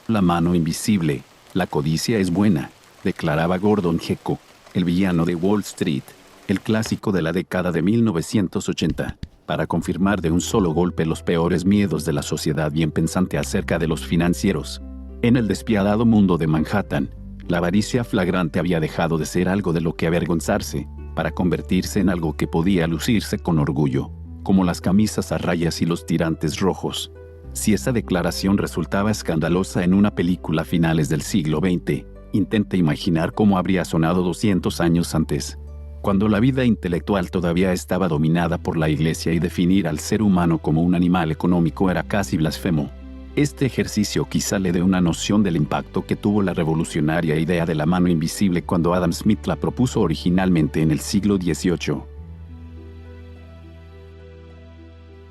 La mano invisible. La codicia es buena, declaraba Gordon Gekko, el villano de Wall Street, el clásico de la década de 1980, para confirmar de un solo golpe los peores miedos de la sociedad bien pensante acerca de los financieros. En el despiadado mundo de Manhattan, la avaricia flagrante había dejado de ser algo de lo que avergonzarse, para convertirse en algo que podía lucirse con orgullo, como las camisas a rayas y los tirantes rojos. Si esa declaración resultaba escandalosa en una película a finales del siglo XX, intente imaginar cómo habría sonado 200 años antes, cuando la vida intelectual todavía estaba dominada por la Iglesia y definir al ser humano como un animal económico era casi blasfemo. Este ejercicio quizá le dé una noción del impacto que tuvo la revolucionaria idea de la mano invisible cuando Adam Smith la propuso originalmente en el siglo XVIII.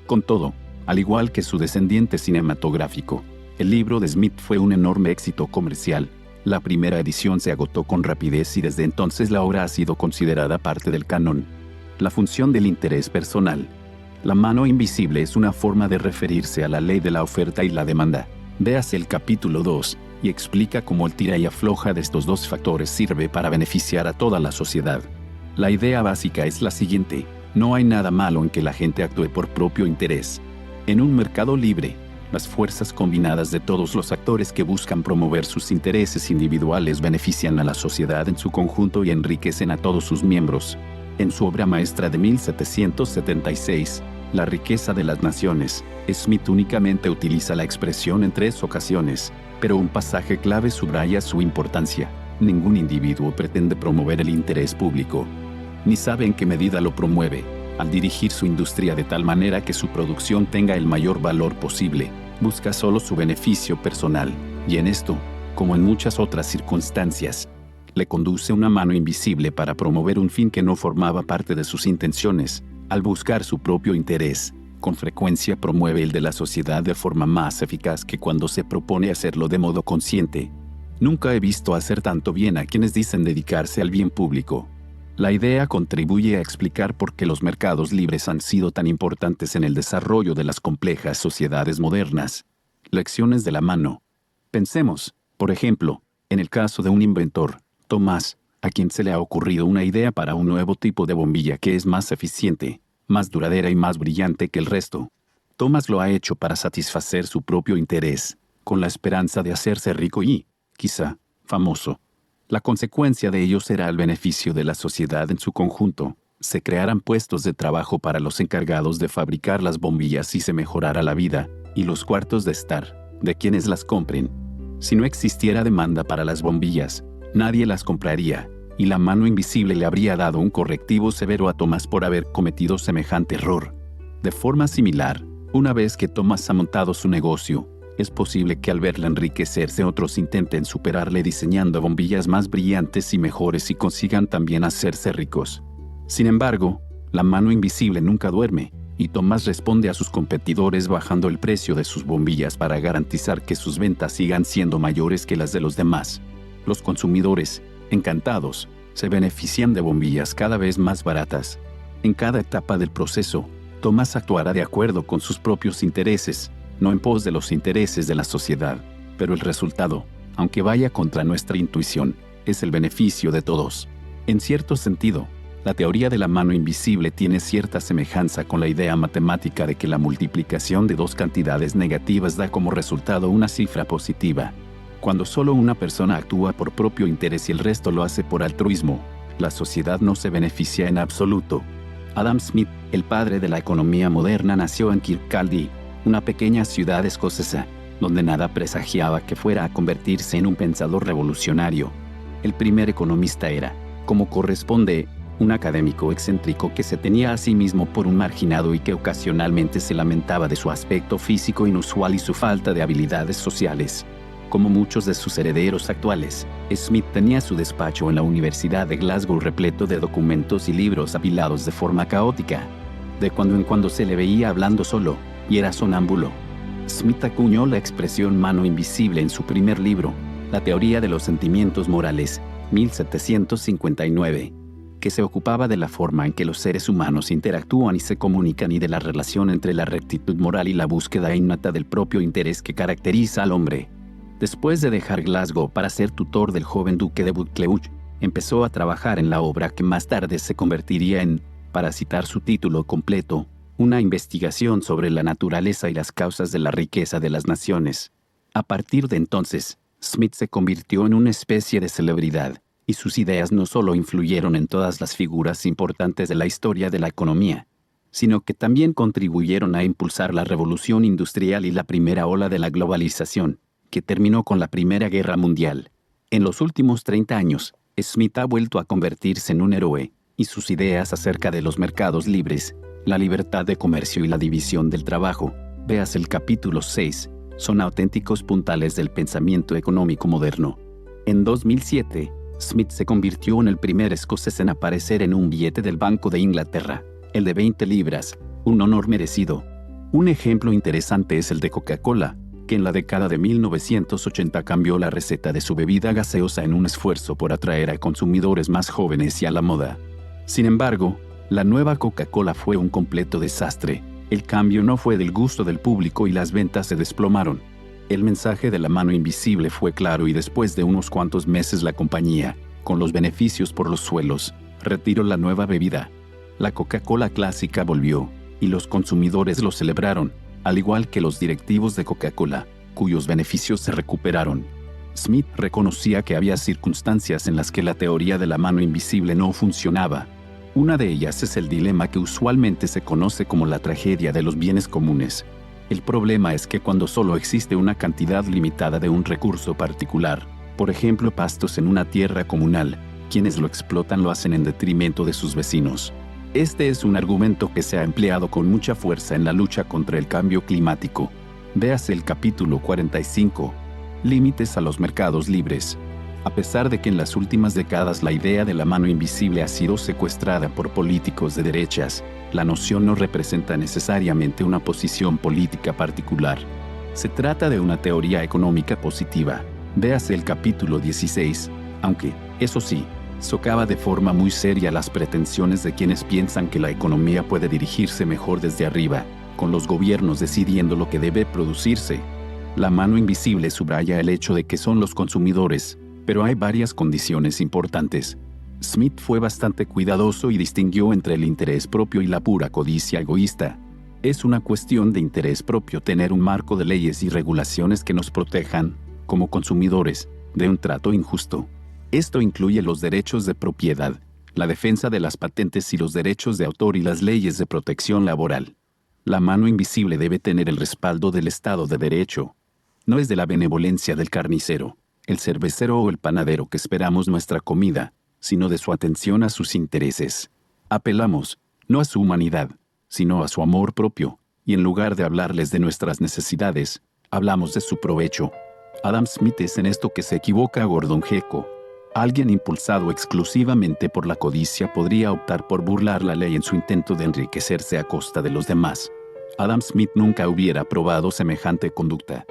Con todo, al igual que su descendiente cinematográfico, el libro de Smith fue un enorme éxito comercial. La primera edición se agotó con rapidez y desde entonces la obra ha sido considerada parte del canon. La función del interés personal. La mano invisible es una forma de referirse a la ley de la oferta y la demanda. Véase el capítulo 2 y explica cómo el tira y afloja de estos dos factores sirve para beneficiar a toda la sociedad. La idea básica es la siguiente: no hay nada malo en que la gente actúe por propio interés. En un mercado libre, las fuerzas combinadas de todos los actores que buscan promover sus intereses individuales benefician a la sociedad en su conjunto y enriquecen a todos sus miembros. En su obra maestra de 1776, La riqueza de las naciones, Smith únicamente utiliza la expresión en 3 ocasiones, pero un pasaje clave subraya su importancia. Ningún individuo pretende promover el interés público, ni sabe en qué medida lo promueve, al dirigir su industria de tal manera que su producción tenga el mayor valor posible. Busca solo su beneficio personal, y en esto, como en muchas otras circunstancias, le conduce una mano invisible para promover un fin que no formaba parte de sus intenciones. Al buscar su propio interés, con frecuencia promueve el de la sociedad de forma más eficaz que cuando se propone hacerlo de modo consciente. Nunca he visto hacer tanto bien a quienes dicen dedicarse al bien público. La idea contribuye a explicar por qué los mercados libres han sido tan importantes en el desarrollo de las complejas sociedades modernas. Lecciones de la mano. Pensemos, por ejemplo, en el caso de un inventor, Tomás, a quien se le ha ocurrido una idea para un nuevo tipo de bombilla que es más eficiente, más duradera y más brillante que el resto. Tomás lo ha hecho para satisfacer su propio interés, con la esperanza de hacerse rico y, quizá, famoso. La consecuencia de ello será el beneficio de la sociedad en su conjunto. Se crearán puestos de trabajo para los encargados de fabricar las bombillas y se mejorará la vida y los cuartos de estar de quienes las compren. Si no existiera demanda para las bombillas, nadie las compraría, y la mano invisible le habría dado un correctivo severo a Tomás por haber cometido semejante error. De forma similar, una vez que Tomás ha montado su negocio, es posible que al verle enriquecerse otros intenten superarle diseñando bombillas más brillantes y mejores y consigan también hacerse ricos. Sin embargo, la mano invisible nunca duerme, y Tomás responde a sus competidores bajando el precio de sus bombillas para garantizar que sus ventas sigan siendo mayores que las de los demás. Los consumidores, encantados, se benefician de bombillas cada vez más baratas. En cada etapa del proceso, Tomás actuará de acuerdo con sus propios intereses, no en pos de los intereses de la sociedad, pero el resultado, aunque vaya contra nuestra intuición, es el beneficio de todos. En cierto sentido, la teoría de la mano invisible tiene cierta semejanza con la idea matemática de que la multiplicación de dos cantidades negativas da como resultado una cifra positiva. Cuando solo una persona actúa por propio interés y el resto lo hace por altruismo, la sociedad no se beneficia en absoluto. Adam Smith, el padre de la economía moderna, nació en Kirkcaldy, una pequeña ciudad escocesa, donde nada presagiaba que fuera a convertirse en un pensador revolucionario. El primer economista era, como corresponde, un académico excéntrico que se tenía a sí mismo por un marginado y que ocasionalmente se lamentaba de su aspecto físico inusual y su falta de habilidades sociales. Como muchos de sus herederos actuales, Smith tenía su despacho en la Universidad de Glasgow repleto de documentos y libros apilados de forma caótica. De cuando en cuando se le veía hablando solo, y era sonámbulo. Smith acuñó la expresión mano invisible en su primer libro, La teoría de los sentimientos morales, 1759, que se ocupaba de la forma en que los seres humanos interactúan y se comunican y de la relación entre la rectitud moral y la búsqueda innata del propio interés que caracteriza al hombre. Después de dejar Glasgow para ser tutor del joven duque de Buccleuch, empezó a trabajar en la obra que más tarde se convertiría en, para citar su título completo, una investigación sobre la naturaleza y las causas de la riqueza de las naciones. A partir de entonces, Smith se convirtió en una especie de celebridad, y sus ideas no solo influyeron en todas las figuras importantes de la historia de la economía, sino que también contribuyeron a impulsar la revolución industrial y la primera ola de la globalización, que terminó con la Primera Guerra Mundial. En los últimos 30 años, Smith ha vuelto a convertirse en un héroe, y sus ideas acerca de los mercados libres, la libertad de comercio y la división del trabajo, veas el capítulo 6, son auténticos puntales del pensamiento económico moderno. En 2007, Smith se convirtió en el primer escocés en aparecer en un billete del Banco de Inglaterra, el de 20 libras, un honor merecido. Un ejemplo interesante es el de Coca-Cola, que en la década de 1980 cambió la receta de su bebida gaseosa en un esfuerzo por atraer a consumidores más jóvenes y a la moda. Sin embargo, la nueva Coca-Cola fue un completo desastre. El cambio no fue del gusto del público y las ventas se desplomaron. El mensaje de la mano invisible fue claro y después de unos cuantos meses la compañía, con los beneficios por los suelos, retiró la nueva bebida. La Coca-Cola clásica volvió, y los consumidores lo celebraron, al igual que los directivos de Coca-Cola, cuyos beneficios se recuperaron. Smith reconocía que había circunstancias en las que la teoría de la mano invisible no funcionaba. Una de ellas es el dilema que usualmente se conoce como la tragedia de los bienes comunes. El problema es que cuando solo existe una cantidad limitada de un recurso particular, por ejemplo pastos en una tierra comunal, quienes lo explotan lo hacen en detrimento de sus vecinos. Este es un argumento que se ha empleado con mucha fuerza en la lucha contra el cambio climático. Véase el capítulo 45, Límites a los mercados libres. A pesar de que en las últimas décadas la idea de la mano invisible ha sido secuestrada por políticos de derechas, la noción no representa necesariamente una posición política particular. Se trata de una teoría económica positiva. Véase el capítulo 16, aunque, eso sí, socava de forma muy seria las pretensiones de quienes piensan que la economía puede dirigirse mejor desde arriba, con los gobiernos decidiendo lo que debe producirse. La mano invisible subraya el hecho de que son los consumidores, pero hay varias condiciones importantes. Smith fue bastante cuidadoso y distinguió entre el interés propio y la pura codicia egoísta. Es una cuestión de interés propio tener un marco de leyes y regulaciones que nos protejan, como consumidores, de un trato injusto. Esto incluye los derechos de propiedad, la defensa de las patentes y los derechos de autor y las leyes de protección laboral. La mano invisible debe tener el respaldo del Estado de Derecho. No es de la benevolencia del carnicero, el cervecero o el panadero que esperamos nuestra comida, sino de su atención a sus intereses. Apelamos, no a su humanidad, sino a su amor propio, y en lugar de hablarles de nuestras necesidades, hablamos de su provecho. Adam Smith es en esto que se equivoca Gordon Gekko. Alguien impulsado exclusivamente por la codicia podría optar por burlar la ley en su intento de enriquecerse a costa de los demás. Adam Smith nunca hubiera aprobado semejante conducta.